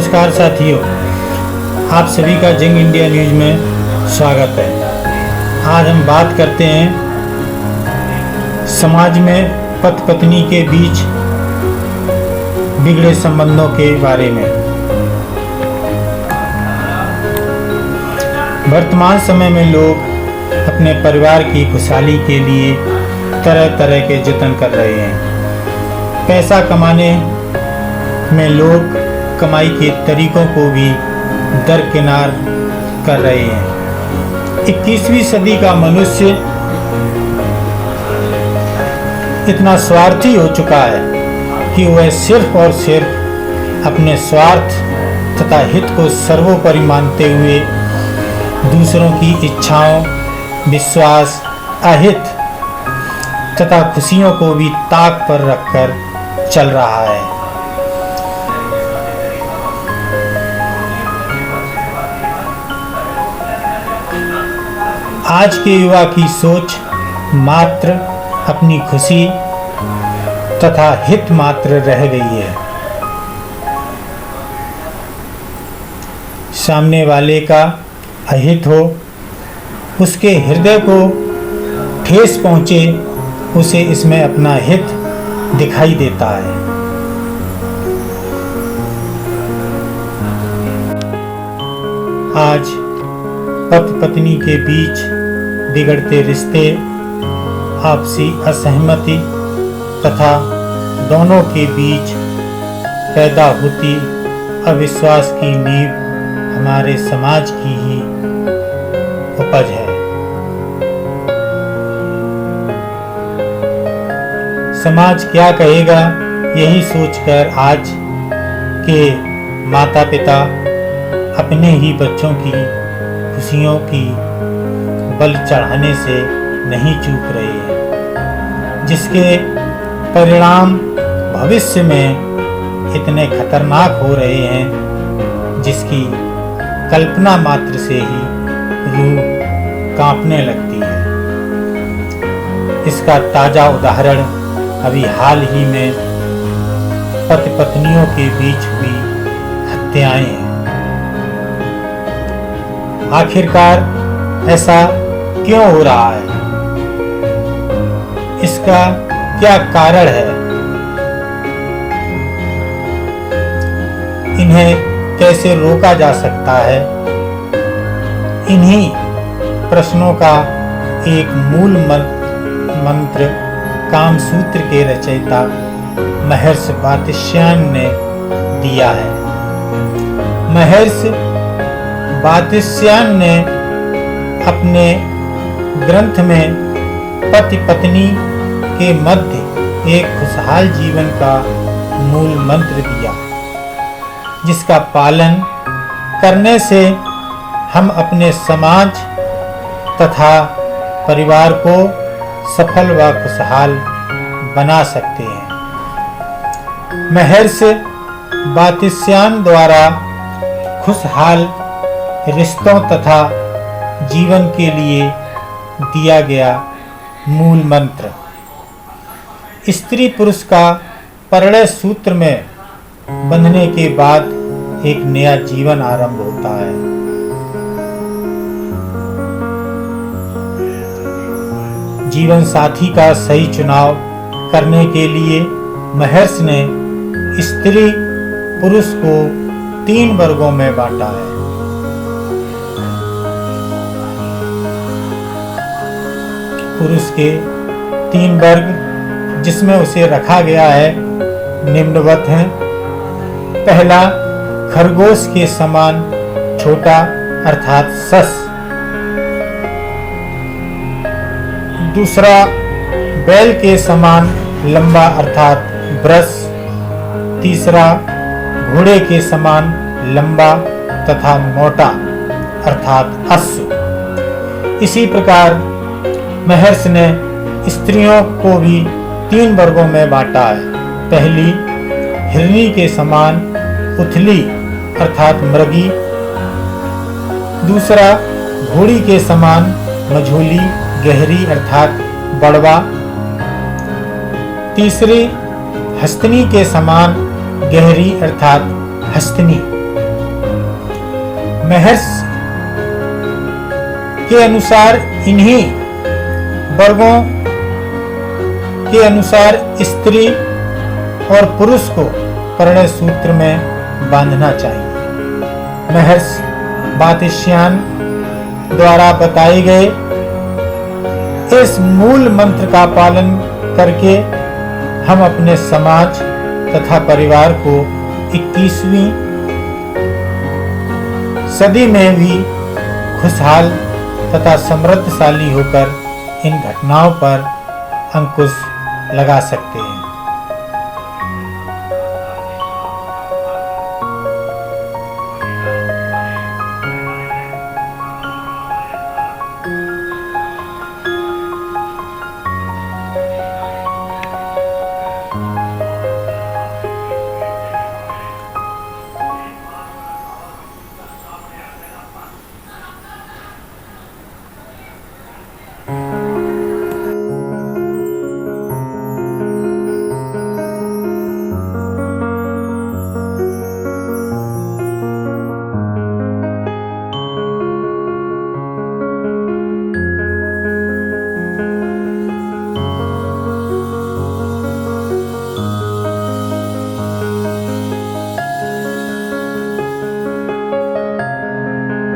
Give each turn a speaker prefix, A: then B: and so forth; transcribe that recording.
A: नमस्कार साथियों, आप सभी का जंग इंडिया न्यूज में स्वागत है। आज हम बात करते हैं समाज में पति पत्नी के बीच बिगड़े संबंधों के बारे में। वर्तमान समय में लोग अपने परिवार की खुशहाली के लिए तरह तरह के जतन कर रहे हैं। पैसा कमाने में लोग कमाई के तरीकों को भी दरकिनार कर रहे हैं। 21वीं सदी का मनुष्य इतना स्वार्थी हो चुका है कि वह सिर्फ और सिर्फ अपने स्वार्थ तथा हित को सर्वोपरि मानते हुए दूसरों की इच्छाओं, विश्वास, अहित तथा खुशियों को भी ताक पर रखकर चल रहा है। आज के युवा की सोच मात्र अपनी खुशी तथा हित मात्र रह गई है। सामने वाले का अहित हो, उसके हृदय को ठेस पहुंचे, उसे इसमें अपना हित दिखाई देता है। आज पति पत्नी के बीच बिगड़ते रिश्ते, आपसी असहमति तथा दोनों के बीच पैदा होती अविश्वास की नींव हमारे समाज की ही उपज है। समाज क्या कहेगा, यही सोचकर आज के माता पिता अपने ही बच्चों की खुशियों की बल चढ़ाने से नहीं चूक रहे हैं, जिसके परिणाम भविष्य में इतने खतरनाक हो रहे हैं जिसकी कल्पना मात्र से ही रूह कांपने लगती है। इसका ताजा उदाहरण अभी हाल ही में पति पत्नियों के बीच हुई हत्याएं हैं। आखिरकार ऐसा क्यों हो रहा है? इसका क्या कारण है? इन्हें कैसे रोका जा सकता है? इन्हीं प्रश्नों का एक मूल मंत्र कामसूत्र के रचयिता महर्षि वात्स्यायन ने दिया है। महर्षि वात्स्यायन ने अपने ग्रंथ में पति पत्नी के मध्य एक खुशहाल जीवन का मूल मंत्र दिया, जिसका पालन करने से हम अपने समाज तथा परिवार को सफल व खुशहाल बना सकते हैं। महर्षि वात्स्यायन द्वारा खुशहाल रिश्तों तथा जीवन के लिए दिया गया मूल मंत्र, स्त्री पुरुष का परिणय सूत्र में बंधने के बाद एक नया जीवन आरंभ होता है। जीवन साथी का सही चुनाव करने के लिए महर्षि ने स्त्री पुरुष को 3 वर्गों में बांटा है। पुरुष के 3 वर्ग जिसमें उसे रखा गया है निम्नवत हैं। पहला, खरगोश के समान छोटा अर्थात सस। दूसरा, बैल के समान लंबा अर्थात ब्रश। तीसरा, घोड़े के समान लंबा तथा मोटा अर्थात अश्व। इसी प्रकार महर्षि ने स्त्रियों को भी 3 वर्गों में बांटा है। पहली, हिरनी के समान उथली अर्थात मृगी। दूसरा, घोड़ी के समान मझोली गहरी अर्थात बड़वा। तीसरी, हस्तनी के समान गहरी अर्थात हस्तनी। महर्षि के अनुसार इन्हीं वर्गों के अनुसार स्त्री और पुरुष को परिणय सूत्र में बांधना चाहिए। महर्षि वात्स्यायन द्वारा बताए गए इस मूल मंत्र का पालन करके हम अपने समाज तथा परिवार को 21वीं सदी में भी खुशहाल तथा समृद्धशाली होकर इन घटनाओं पर अंकुश लगा सकते हैं।